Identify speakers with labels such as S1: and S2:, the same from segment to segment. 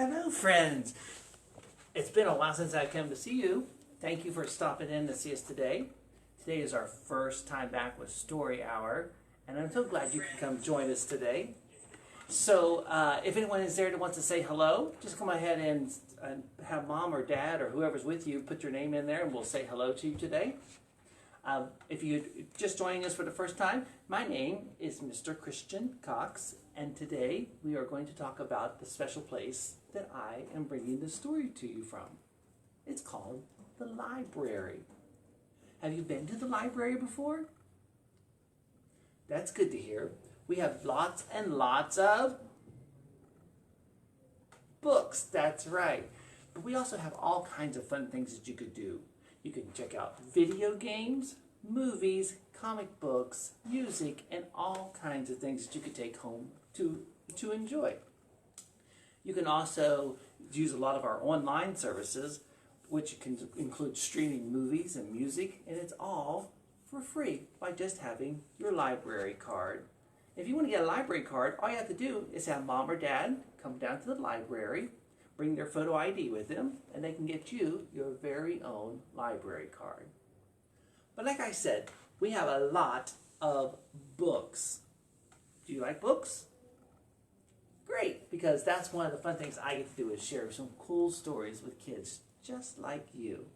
S1: Hello, friends. It's been a while since I've come to see you. Thank you for stopping in to see us today. Today is our first time back with Story Hour, and I'm so glad you can come join us today. So, if anyone is there that wants to say hello, just come ahead and have mom or dad or whoever's with you put your name in there, and we'll say hello to you today. If you're just joining us for the first time, my name is Mr. Christian Cox, and today we are going to talk about the special place that I am bringing the story to you from. It's called the library. Have you been to the library before? That's good to hear. We have lots and lots of books, that's right. But we also have all kinds of fun things that you could do. You can check out video games, movies, comic books, music, and all kinds of things that you could take home to enjoy. You can also use a lot of our online services, which can include streaming movies and music, and it's all for free by just having your library card. If you want to get a library card, all you have to do is have mom or dad come down to the library, bring their photo ID with them, and they can get you your very own library card. But like I said, we have a lot of books. Do you like books? Great, because that's one of the fun things I get to do is share some cool stories with kids just like you.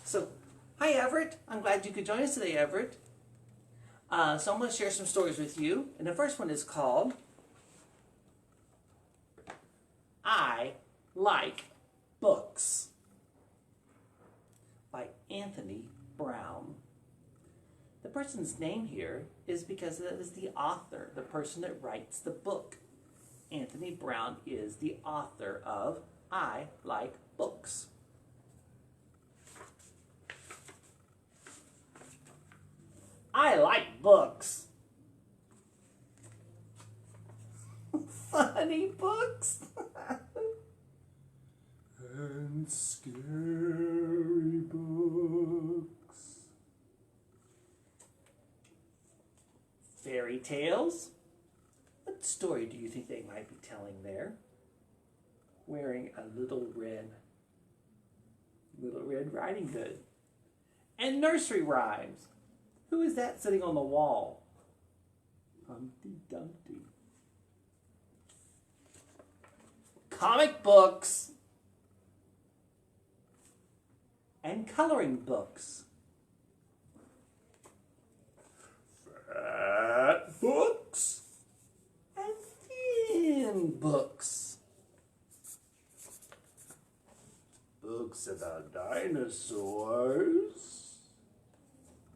S1: So, hi Everett. I'm glad you could join us today, Everett. So I'm going to share some stories with you. And the first one is called I Like Books by Anthony Brown. The person's name here is because that is the author, the person that writes the book. Anthony Brown is the author of I Like Books. I like books. Funny books. And scary books. Fairy tales. What story do you think they might be telling there? Wearing a little Red Riding Hood. And nursery rhymes. Who is that sitting on the wall? Humpty Dumpty. Comic books. And coloring books. Fat books. And thin books. Books about dinosaurs.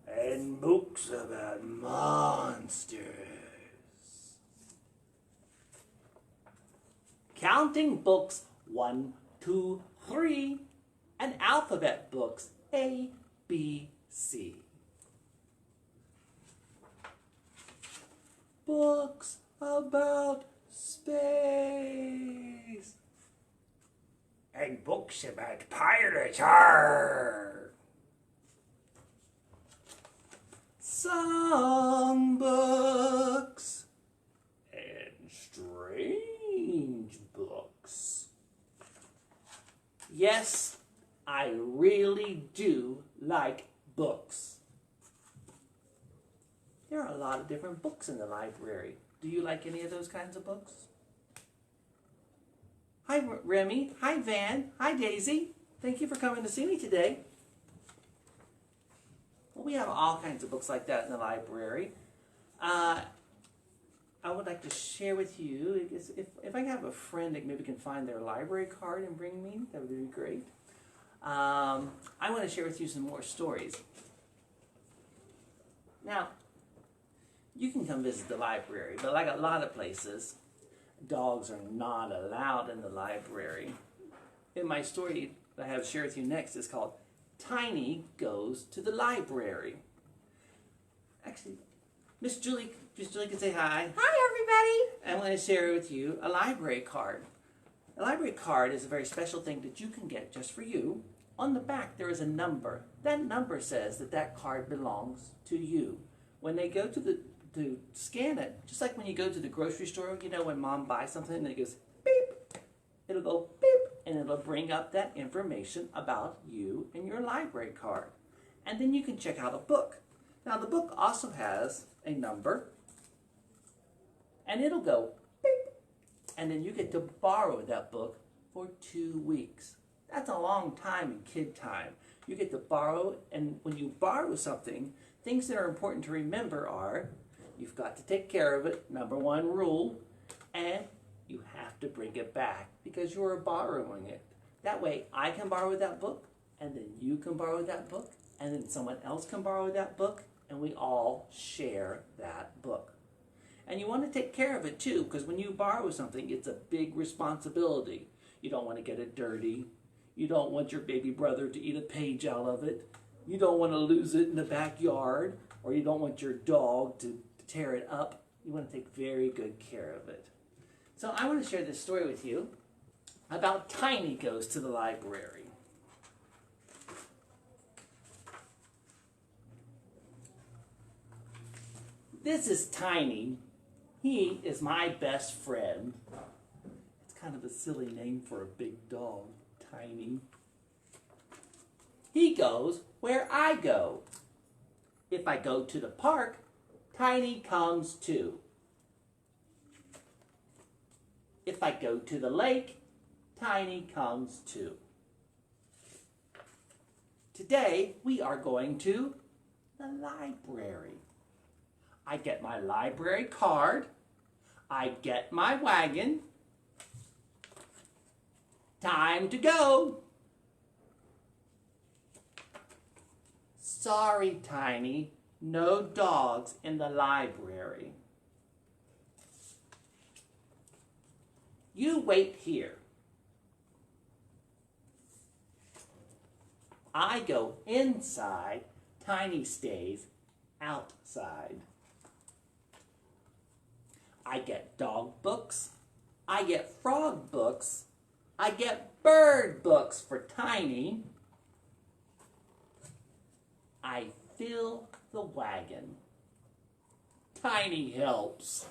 S1: And books about monsters. Counting books 1, 2, 3. And alphabet books A, B, C. Books about space. And books about pirates. Arr! Songbooks and strange books. Yes, I really do like books. There are a lot of different books in the library. Do you like any of those kinds of books? Hi Remy, hi Van, hi Daisy. Thank you for coming to see me today. Well, we have all kinds of books like that in the library. I would like to share with you, if I have a friend that maybe can find their library card and bring me, that would be great. I want to share with you some more stories. Now, you can come visit the library, but like a lot of places, dogs are not allowed in the library. In my story that I have to share with you next is called Tiny Goes to the Library. Actually, Miss Julie can say hi.
S2: Hi, everybody.
S1: I'm going to share with you a library card. A library card is a very special thing that you can get just for you. On the back, there is a number. That number says that that card belongs to you. When they go to scan it, just like when you go to the grocery store, you know, when mom buys something and it goes beep, It'll go beep, and it'll bring up that information about you and your library card. And then you can check out a book. Now the book also has a number, and it'll go beep, and then you get to borrow that book for 2 weeks. That's a long time in kid time. You get to borrow, and when you borrow something, things that are important to remember are, you've got to take care of it, number one rule, and you have to bring it back because you're borrowing it. That way I can borrow that book, and then you can borrow that book, and then someone else can borrow that book, and we all share that book. And you want to take care of it too, because when you borrow something, it's a big responsibility. You don't want to get it dirty. You don't want your baby brother to eat a page out of it. You don't want to lose it in the backyard, or you don't want your dog to tear it up. You want to take very good care of it. So I want to share this story with you about Tiny Goes to the Library. This is Tiny. He is my best friend. It's kind of a silly name for a big dog, Tiny. He goes where I go. If I go to the park, Tiny comes too. If I go to the lake, Tiny comes too. Today we are going to the library. I get my library card. I get my wagon. Time to go. Sorry, Tiny, no dogs in the library. You wait here. I go inside, Tiny stays outside. I get dog books, I get frog books, I get bird books for Tiny. I fill the wagon. Tiny helps.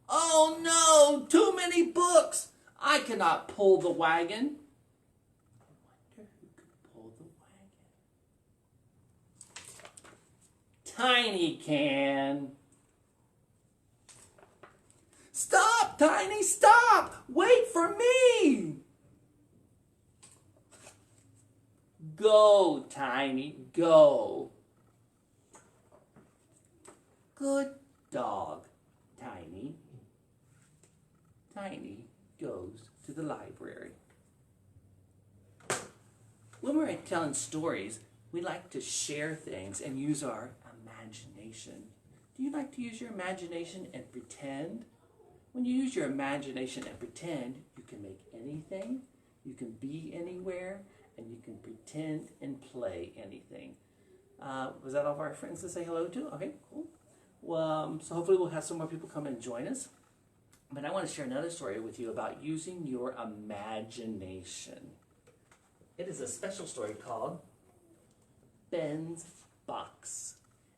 S1: Oh no, too many books. I cannot pull the wagon. I wonder who could pull the wagon. Tiny can. Stop, Tiny, stop! Wait for me! Go, Tiny, go. Good dog, Tiny. Tiny goes to the library. When we're telling stories, we like to share things and use our imagination. Do you like to use your imagination and pretend? When you use your imagination and pretend, you can make anything, you can be anywhere, and you can pretend and play anything. Was that all of our friends to say hello to? Okay, cool. Well, so hopefully we'll have some more people come and join us. But I want to share another story with you about using your imagination. It is a special story called Ben's Box.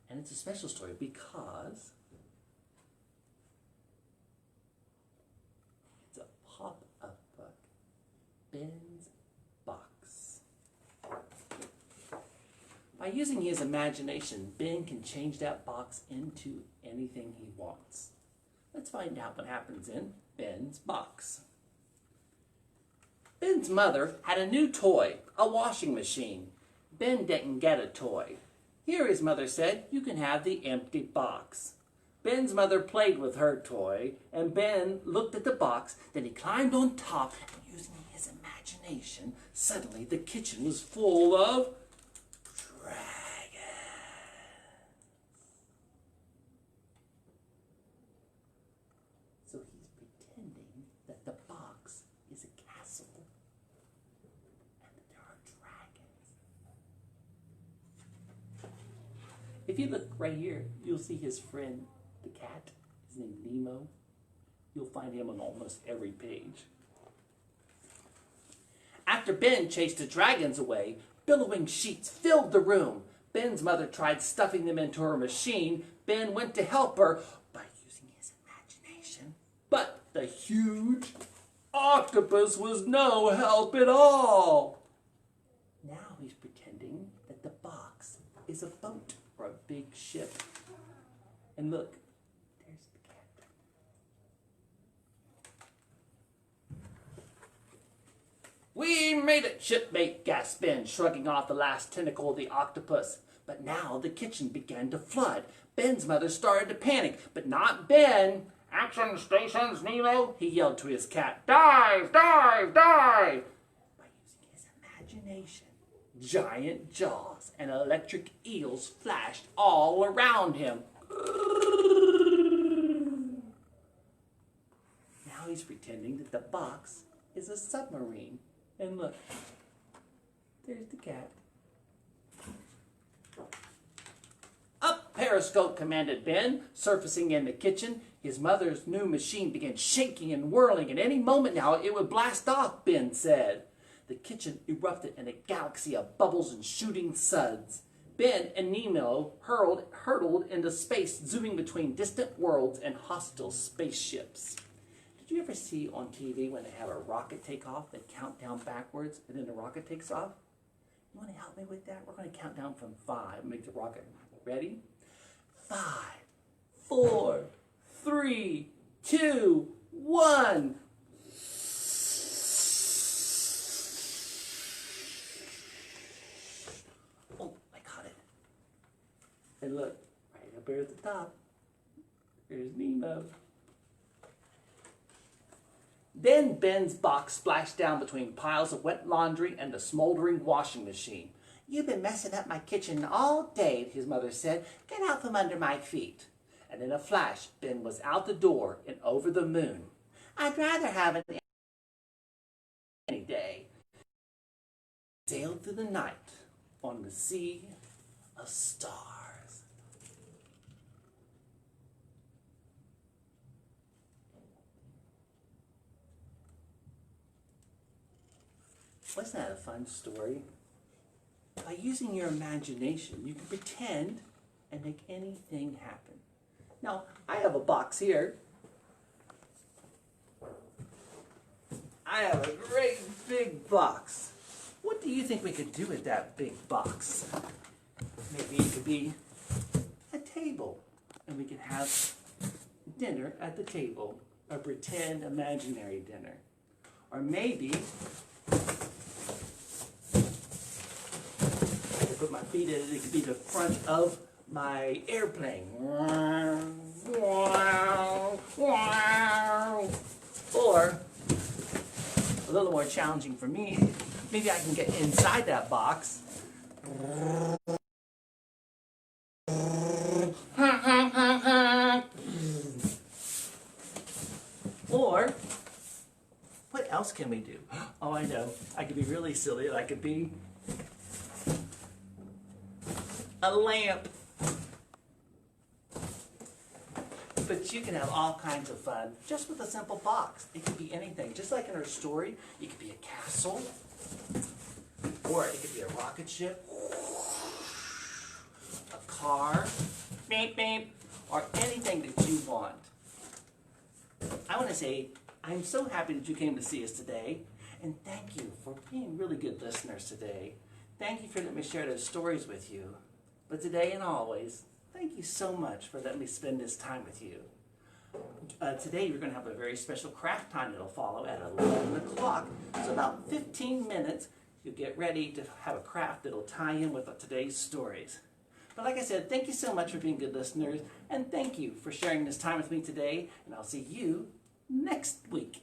S1: And it's a special story because it's a pop-up book. Ben's Box. By using his imagination, Ben can change that box into anything he wants. Let's find out what happens in Ben's Box. Ben's mother had a new toy, a washing machine. Ben didn't get a toy. Here his mother said, you can have the empty box. Ben's mother played with her toy, and Ben looked at the box, then he climbed on top, and using his imagination, suddenly the kitchen was full of dragons. So he's pretending that the box is a castle, and that there are dragons. If you look right here, you'll see his friend, the cat. His name is Nemo. You'll find him on almost every page. After Ben chased the dragons away, billowing sheets filled the room. Ben's mother tried stuffing them into her machine. Ben went to help her by using his imagination, but The huge octopus was no help at all. Now he's pretending that the box is a boat or a big ship. And look, there's the cat. We made it, shipmate, gasped Ben, shrugging off the last tentacle of the octopus. But now the kitchen began to flood. Ben's mother started to panic, but not Ben. Action stations, Nemo, he yelled to his cat. Dive, dive, dive! By using his imagination, giant jaws and electric eels flashed all around him. Now he's pretending that the box is a submarine. And look, there's the cat. Up, Periscope, commanded Ben, surfacing in the kitchen. His mother's new machine began shaking and whirling. At any moment now, it would blast off, Ben said. The kitchen erupted in a galaxy of bubbles and shooting suds. Ben and Nemo hurtled into space, zooming between distant worlds and hostile spaceships. Did you ever see on TV when they have a rocket take off, they count down backwards, and then the rocket takes off? You want to help me with that? We're going to count down from 5 and make the rocket. Ready? 5, 4, 3, 2, 1. Oh, I caught it. And look, right up there at the top, there's Nemo. Then Ben's box splashed down between piles of wet laundry and the smoldering washing machine. You've been messing up my kitchen all day, his mother said. Get out from under my feet. And in a flash, Ben was out the door and over the moon. I'd rather have it any day. Sailed through the night on the sea of stars. Wasn't that a fun story? By using your imagination, you can pretend and make anything happen. Now, I have a box here. I have a great big box. What do you think we could do with that big box? Maybe it could be a table, and we could have dinner at the table, a pretend imaginary dinner. Or maybe put my feet in it, it could be the front of my airplane. Or, a little more challenging for me, maybe I can get inside that box. Or, what else can we do? Oh, I know. I could be really silly. I could be a lamp. But you can have all kinds of fun just with a simple box. It could be anything. Just like in our story, it could be a castle, or it could be a rocket ship, a car, beep, beep, or anything that you want. I want to say, I'm so happy that you came to see us today, and thank you for being really good listeners today. Thank you for letting me share those stories with you. But today and always, thank you so much for letting me spend this time with you. Today we're going to have a very special craft time that'll follow at 11 o'clock. So about 15 minutes, you'll get ready to have a craft that'll tie in with today's stories. But like I said, thank you so much for being good listeners, and thank you for sharing this time with me today, and I'll see you next week.